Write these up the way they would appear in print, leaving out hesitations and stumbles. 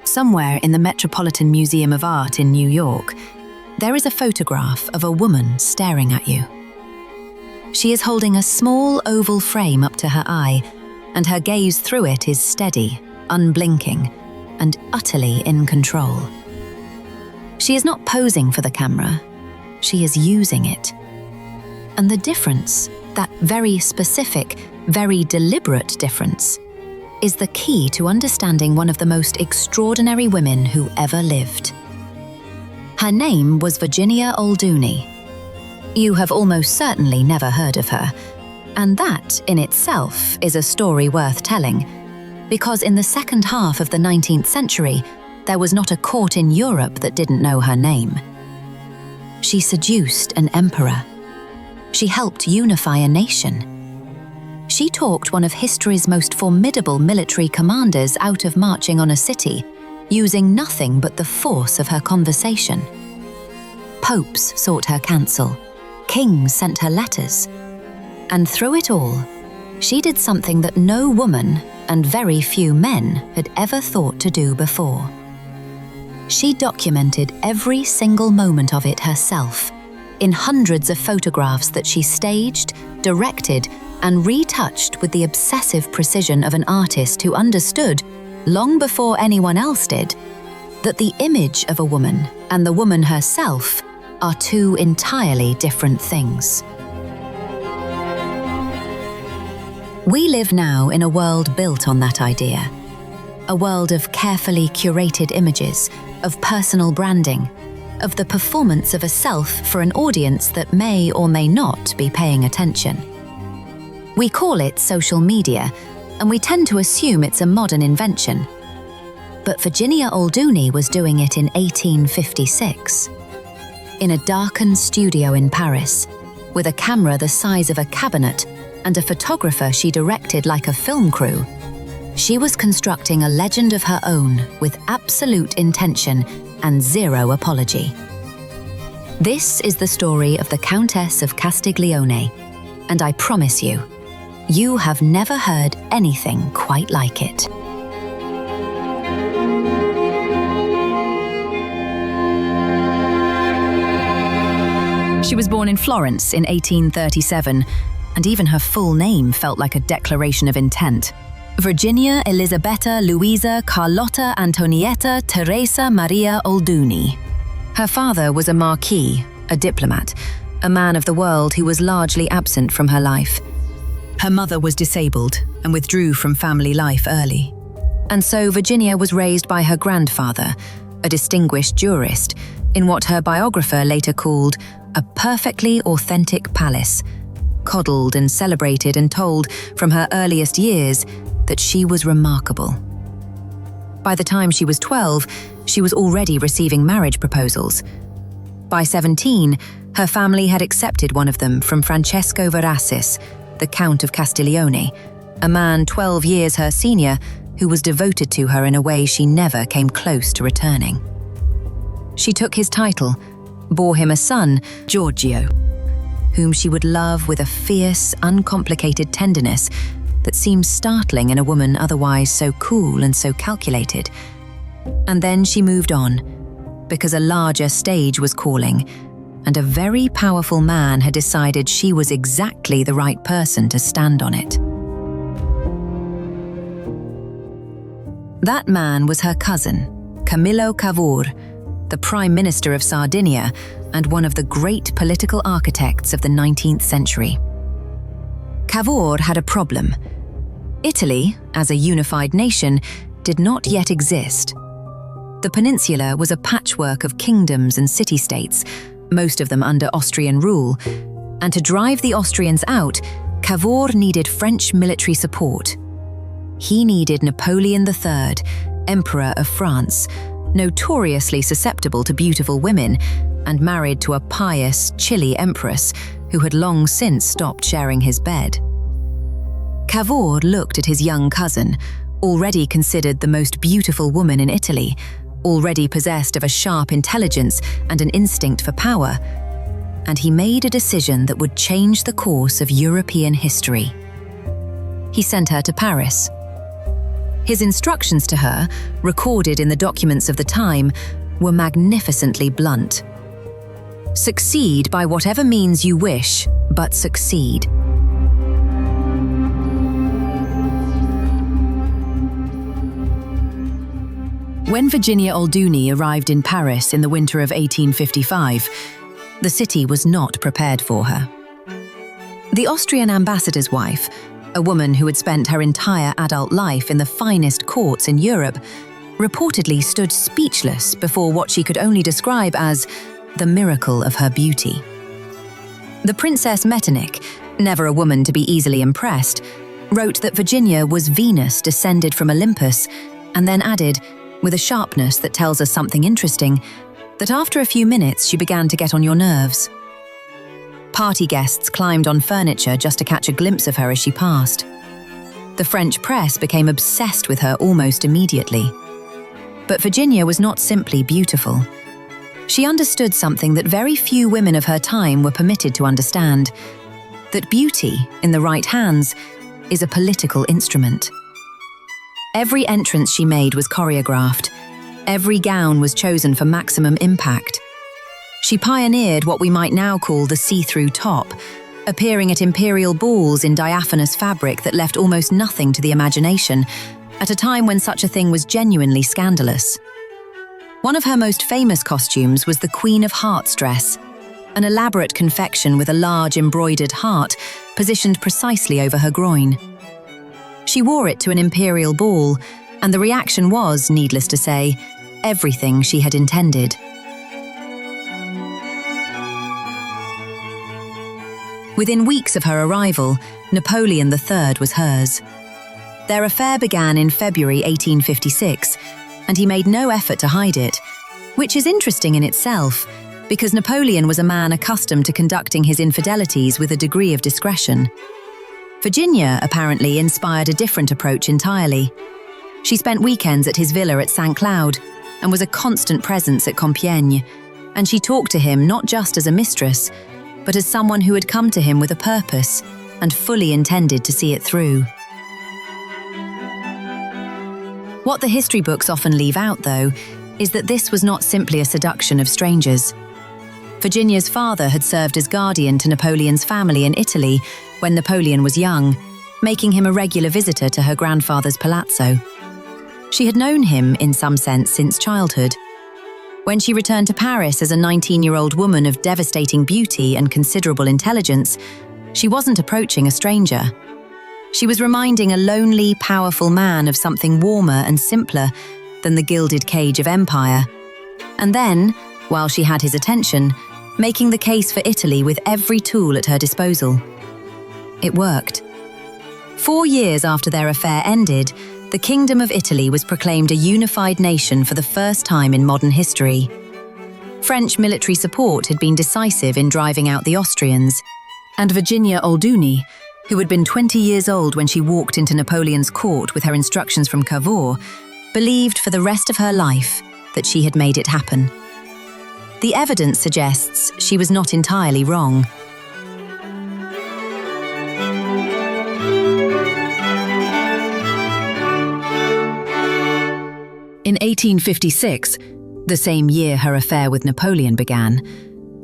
Somewhere in the Metropolitan Museum of Art in New York, there is a photograph of a woman staring at you. She is holding a small oval frame up to her eye, and her gaze through it is steady, unblinking, and utterly in control. She is not posing for the camera, she is using it. And the difference, that very specific, very deliberate difference, is the key to understanding one of the most extraordinary women who ever lived. Her name was Virginia Oldoini. You have almost certainly never heard of her, and that in itself is a story worth telling, because in the second half of the 19th century, there was not a court in Europe that didn't know her name. She seduced an emperor. She helped unify a nation. She talked one of history's most formidable military commanders out of marching on a city, using nothing but the force of her conversation. Popes sought her counsel. Kings sent her letters. And through it all, she did something that no woman and very few men had ever thought to do before. She documented every single moment of it herself, in hundreds of photographs that she staged, directed, and retouched with the obsessive precision of an artist who understood, long before anyone else did, that the image of a woman and the woman herself are two entirely different things. We live now in a world built on that idea. A world of carefully curated images, of personal branding, of the performance of a self for an audience that may or may not be paying attention. We call it social media, and we tend to assume it's a modern invention. But Virginia Oldoini was doing it in 1856. In a darkened studio in Paris, with a camera the size of a cabinet and a photographer she directed like a film crew, she was constructing a legend of her own with absolute intention and zero apology. This is the story of the Countess of Castiglione, and I promise you, you have never heard anything quite like it. She was born in Florence in 1837, and even her full name felt like a declaration of intent. Virginia Elisabetta Luisa Carlotta Antonietta Teresa Maria Oldoini. Her father was a marquis, a diplomat, a man of the world who was largely absent from her life. Her mother was disabled and withdrew from family life early. And so Virginia was raised by her grandfather, a distinguished jurist, in what her biographer later called a perfectly authentic palace, coddled and celebrated and told from her earliest years that she was remarkable. By the time she was 12, she was already receiving marriage proposals. By 17, her family had accepted one of them from Francesco Verassis, the Count of Castiglione, a man 12 years her senior who was devoted to her in a way she never came close to returning. She took his title, bore him a son, Giorgio, whom she would love with a fierce, uncomplicated tenderness that seems startling in a woman otherwise so cool and so calculated. And then she moved on, because a larger stage was calling, and a very powerful man had decided she was exactly the right person to stand on it. That man was her cousin, Camillo Cavour, the Prime Minister of Sardinia and one of the great political architects of the 19th century. Cavour had a problem. Italy, as a unified nation, did not yet exist. The peninsula was a patchwork of kingdoms and city-states, most of them under Austrian rule, and to drive the Austrians out, Cavour needed French military support. He needed Napoleon III, Emperor of France, notoriously susceptible to beautiful women, and married to a pious, chilly empress who had long since stopped sharing his bed. Cavour looked at his young cousin, already considered the most beautiful woman in Italy, already possessed of a sharp intelligence and an instinct for power, and he made a decision that would change the course of European history. He sent her to Paris. His instructions to her, recorded in the documents of the time, were magnificently blunt. Succeed by whatever means you wish, but succeed. When Virginia Oldoini arrived in Paris in the winter of 1855, the city was not prepared for her. The Austrian ambassador's wife, a woman who had spent her entire adult life in the finest courts in Europe, reportedly stood speechless before what she could only describe as the miracle of her beauty. The Princess Metternich, never a woman to be easily impressed, wrote that Virginia was Venus descended from Olympus, and then added, with a sharpness that tells us something interesting, that after a few minutes she began to get on your nerves. Party guests climbed on furniture just to catch a glimpse of her as she passed. The French press became obsessed with her almost immediately. But Virginia was not simply beautiful. She understood something that very few women of her time were permitted to understand, that beauty, in the right hands, is a political instrument. Every entrance she made was choreographed. Every gown was chosen for maximum impact. She pioneered what we might now call the see-through top, appearing at imperial balls in diaphanous fabric that left almost nothing to the imagination, at a time when such a thing was genuinely scandalous. One of her most famous costumes was the Queen of Hearts dress, an elaborate confection with a large embroidered heart positioned precisely over her groin. She wore it to an imperial ball, and the reaction was, needless to say, everything she had intended. Within weeks of her arrival, Napoleon III was hers. Their affair began in February 1856, and he made no effort to hide it, which is interesting in itself, because Napoleon was a man accustomed to conducting his infidelities with a degree of discretion. Virginia, apparently, inspired a different approach entirely. She spent weekends at his villa at St. Cloud and was a constant presence at Compiègne, and she talked to him not just as a mistress, but as someone who had come to him with a purpose and fully intended to see it through. What the history books often leave out, though, is that this was not simply a seduction of strangers. Virginia's father had served as guardian to Napoleon's family in Italy when Napoleon was young, making him a regular visitor to her grandfather's palazzo. She had known him, in some sense, since childhood. When she returned to Paris as a 19-year-old woman of devastating beauty and considerable intelligence, she wasn't approaching a stranger. She was reminding a lonely, powerful man of something warmer and simpler than the gilded cage of empire. And then, while she had his attention, making the case for Italy with every tool at her disposal. It worked. 4 years after their affair ended, the Kingdom of Italy was proclaimed a unified nation for the first time in modern history. French military support had been decisive in driving out the Austrians, and Virginia Oldoini, who had been 20 years old when she walked into Napoleon's court with her instructions from Cavour, believed for the rest of her life that she had made it happen. The evidence suggests she was not entirely wrong. In 1856, the same year her affair with Napoleon began,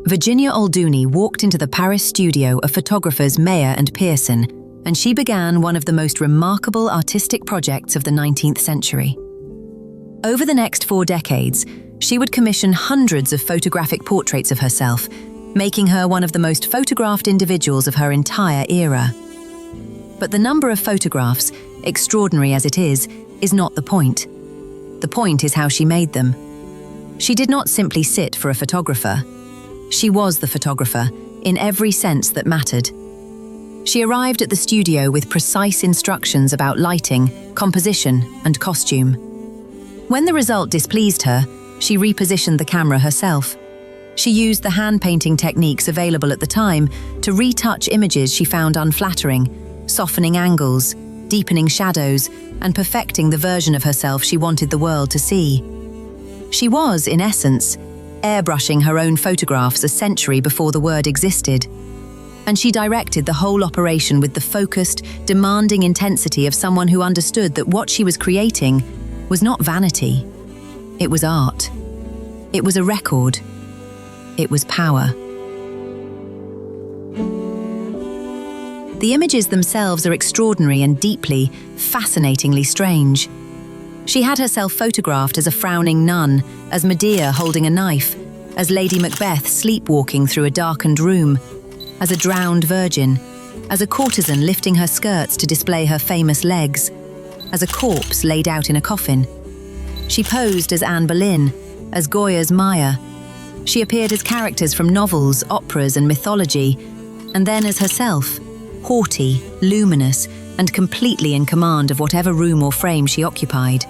Virginia Oldoini walked into the Paris studio of photographers Mayer and Pearson, and she began one of the most remarkable artistic projects of the 19th century. Over the next 4 decades, she would commission hundreds of photographic portraits of herself, making her one of the most photographed individuals of her entire era. But the number of photographs, extraordinary as it is not the point. The point is how she made them. She did not simply sit for a photographer. She was the photographer, in every sense that mattered. She arrived at the studio with precise instructions about lighting, composition, and costume. When the result displeased her, she repositioned the camera herself. She used the hand-painting techniques available at the time to retouch images she found unflattering, softening angles, deepening shadows, and perfecting the version of herself she wanted the world to see. She was, in essence, airbrushing her own photographs a century before the word existed. and she directed the whole operation with the focused, demanding intensity of someone who understood that what she was creating was not vanity. It was art. It was a record. It was power. The images themselves are extraordinary and deeply, fascinatingly strange. She had herself photographed as a frowning nun, as Medea holding a knife, as Lady Macbeth sleepwalking through a darkened room, as a drowned virgin, as a courtesan lifting her skirts to display her famous legs, as a corpse laid out in a coffin. She posed as Anne Boleyn, as Goya's Maya. She appeared as characters from novels, operas, and mythology, and then as herself, haughty, luminous, and completely in command of whatever room or frame she occupied.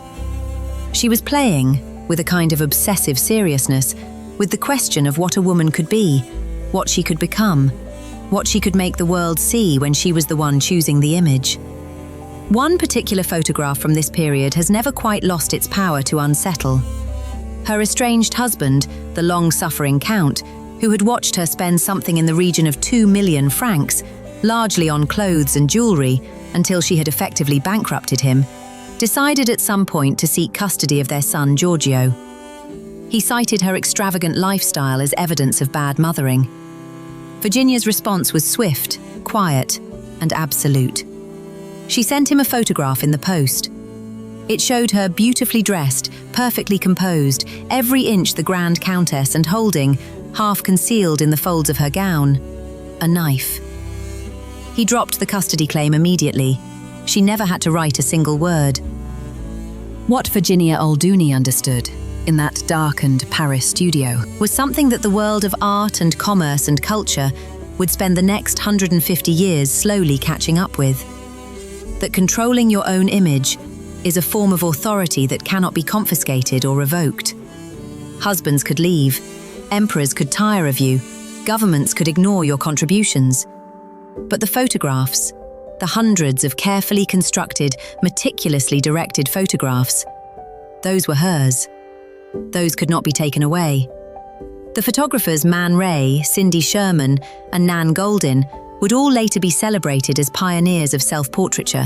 She was playing, with a kind of obsessive seriousness, with the question of what a woman could be, what she could become, what she could make the world see when she was the one choosing the image. One particular photograph from this period has never quite lost its power to unsettle. Her estranged husband, the long-suffering Count, who had watched her spend something in the region of 2 million francs, largely on clothes and jewellery, until she had effectively bankrupted him, decided at some point to seek custody of their son Giorgio. He cited her extravagant lifestyle as evidence of bad mothering. Virginia's response was swift, quiet, and absolute. She sent him a photograph in the post. It showed her beautifully dressed, perfectly composed, every inch the Grand Countess, and holding, half concealed in the folds of her gown, a knife. He dropped the custody claim immediately. She never had to write a single word. What Virginia Oldoini understood, in that darkened Paris studio, was something that the world of art and commerce and culture would spend the next 150 years slowly catching up with. That controlling your own image is a form of authority that cannot be confiscated or revoked. Husbands could leave, emperors could tire of you, governments could ignore your contributions. But the photographs, the hundreds of carefully constructed, meticulously directed photographs, those were hers. Those could not be taken away. The photographers Man Ray, Cindy Sherman, and Nan Goldin would all later be celebrated as pioneers of self-portraiture.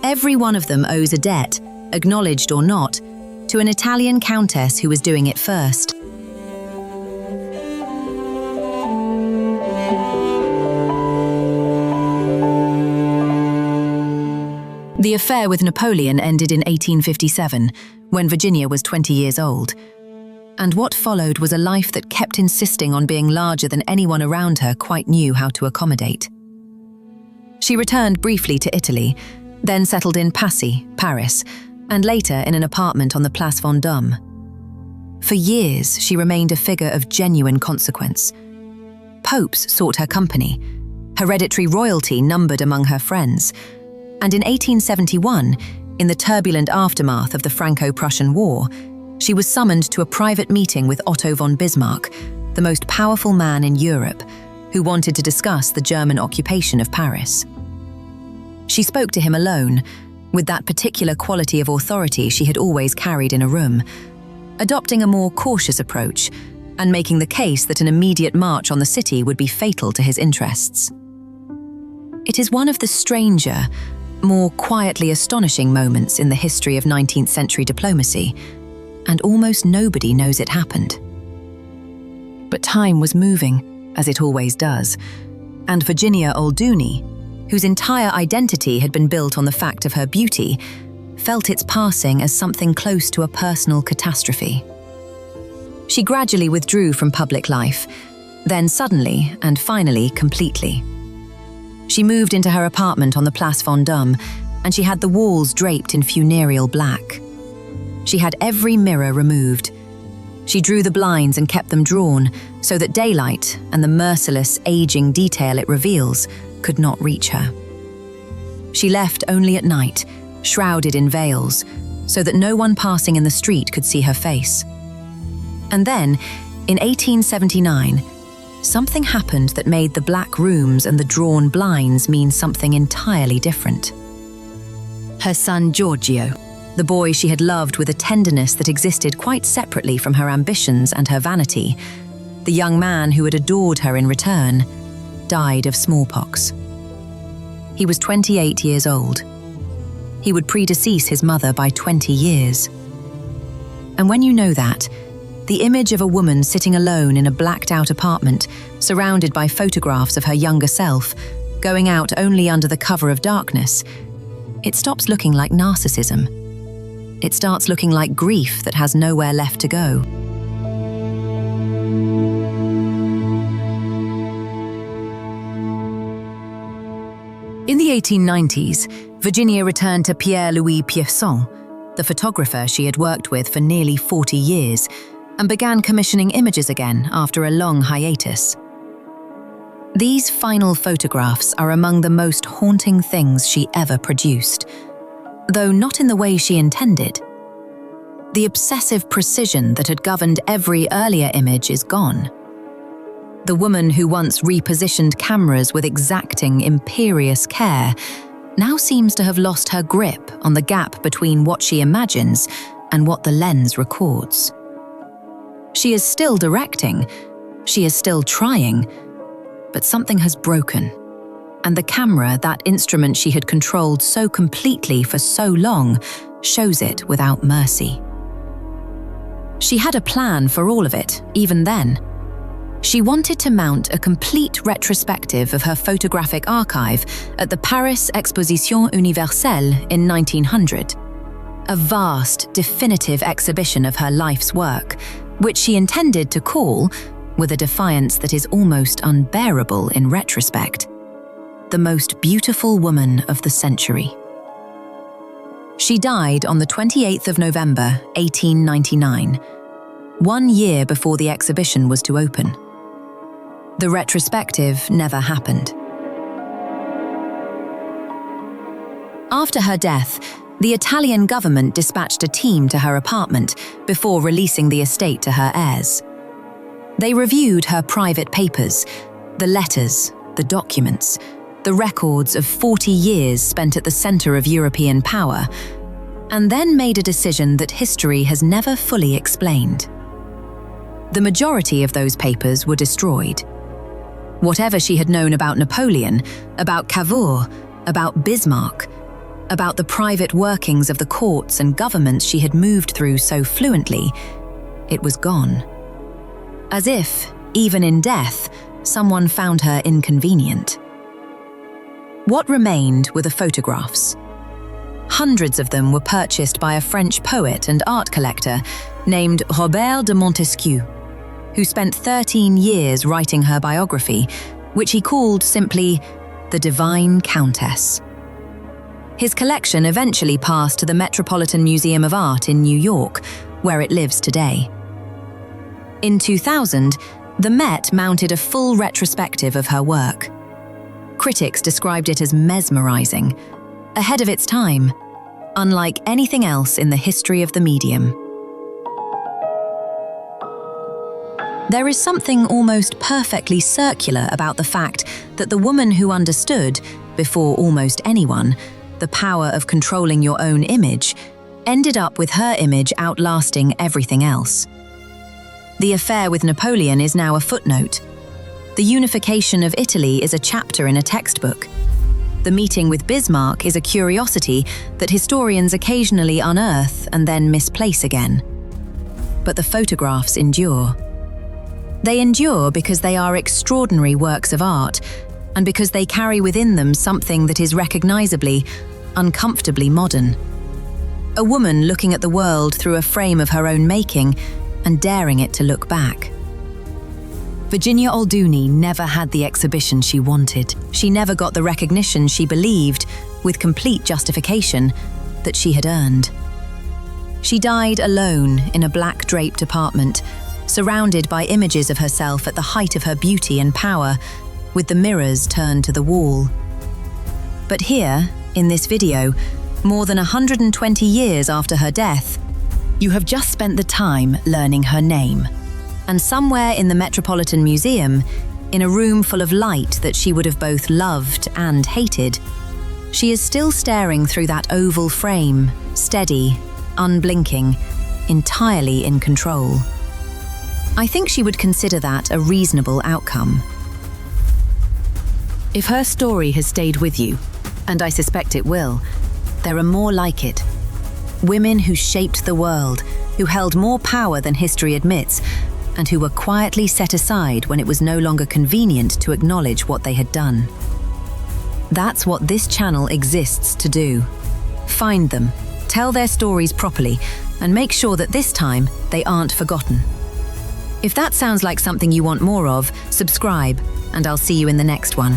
Every one of them owes a debt, acknowledged or not, to an Italian countess who was doing it first. The affair with Napoleon ended in 1857, when Virginia was 20 years old. And what followed was a life that kept insisting on being larger than anyone around her quite knew how to accommodate. She returned briefly to Italy, then settled in Passy, Paris, and later in an apartment on the Place Vendôme. For years, she remained a figure of genuine consequence. Popes sought her company. Hereditary royalty numbered among her friends. And in 1871, in the turbulent aftermath of the Franco-Prussian War, she was summoned to a private meeting with Otto von Bismarck, the most powerful man in Europe, who wanted to discuss the German occupation of Paris. She spoke to him alone, with that particular quality of authority she had always carried in a room, adopting a more cautious approach and making the case that an immediate march on the city would be fatal to his interests. It is one of the stranger, more quietly astonishing moments in the history of 19th century diplomacy, and almost nobody knows it happened. But time was moving, as it always does, and Virginia Oldoini, whose entire identity had been built on the fact of her beauty, felt its passing as something close to a personal catastrophe. She gradually withdrew from public life, then suddenly and finally completely. She moved into her apartment on the Place Vendôme, and she had the walls draped in funereal black. She had every mirror removed. She drew the blinds and kept them drawn so that daylight and the merciless, aging detail it reveals could not reach her. She left only at night, shrouded in veils, so that no one passing in the street could see her face. And then, in 1879, something happened that made the black rooms and the drawn blinds mean something entirely different. Her son Giorgio, the boy she had loved with a tenderness that existed quite separately from her ambitions and her vanity, the young man who had adored her in return, died of smallpox. He was 28 years old. He would predecease his mother by 20 years. And when you know that, the image of a woman sitting alone in a blacked-out apartment, surrounded by photographs of her younger self, going out only under the cover of darkness, it stops looking like narcissism. It starts looking like grief that has nowhere left to go. In the 1890s, Virginia returned to Pierre-Louis Pierson, the photographer she had worked with for nearly 40 years, and began commissioning images again after a long hiatus. These final photographs are among the most haunting things she ever produced, though not in the way she intended. The obsessive precision that had governed every earlier image is gone. The woman who once repositioned cameras with exacting, imperious care now seems to have lost her grip on the gap between what she imagines and what the lens records. She is still directing, she is still trying, but something has broken, and the camera, that instrument she had controlled so completely for so long, shows it without mercy. She had a plan for all of it, even then. She wanted to mount a complete retrospective of her photographic archive at the Paris Exposition Universelle in 1900. A vast, definitive exhibition of her life's work, which she intended to call, with a defiance that is almost unbearable in retrospect, the most beautiful woman of the century. She died on the 28th of November, 1899, 1 year before the exhibition was to open. The retrospective never happened. After her death, the Italian government dispatched a team to her apartment before releasing the estate to her heirs. They reviewed her private papers, the letters, the documents, the records of 40 years spent at the center of European power, and then made a decision that history has never fully explained. The majority of those papers were destroyed. Whatever she had known about Napoleon, about Cavour, about Bismarck, about the private workings of the courts and governments she had moved through so fluently, it was gone. As if, even in death, someone found her inconvenient. What remained were the photographs. Hundreds of them were purchased by a French poet and art collector named Robert de Montesquieu, who spent 13 years writing her biography, which he called simply The Divine Countess. His collection eventually passed to the Metropolitan Museum of Art in New York, where it lives today. In 2000, the Met mounted a full retrospective of her work. Critics described it as mesmerizing, ahead of its time, unlike anything else in the history of the medium. There is something almost perfectly circular about the fact that the woman who understood, before almost anyone, the power of controlling your own image, ended up with her image outlasting everything else. The affair with Napoleon is now a footnote. The unification of Italy is a chapter in a textbook. The meeting with Bismarck is a curiosity that historians occasionally unearth and then misplace again. But the photographs endure. They endure because they are extraordinary works of art, and because they carry within them something that is recognizably, uncomfortably modern. A woman looking at the world through a frame of her own making and daring it to look back. Virginia Oldoini never had the exhibition she wanted. She never got the recognition she believed, with complete justification, that she had earned. She died alone in a black-draped apartment, surrounded by images of herself at the height of her beauty and power, with the mirrors turned to the wall. But here, in this video, more than 120 years after her death, you have just spent the time learning her name. And somewhere in the Metropolitan Museum, in a room full of light that she would have both loved and hated, she is still staring through that oval frame, steady, unblinking, entirely in control. I think she would consider that a reasonable outcome. If her story has stayed with you, and I suspect it will, there are more like it. Women who shaped the world, who held more power than history admits, and who were quietly set aside when it was no longer convenient to acknowledge what they had done. That's what this channel exists to do. Find them, tell their stories properly, and make sure that this time they aren't forgotten. If that sounds like something you want more of, subscribe, and I'll see you in the next one.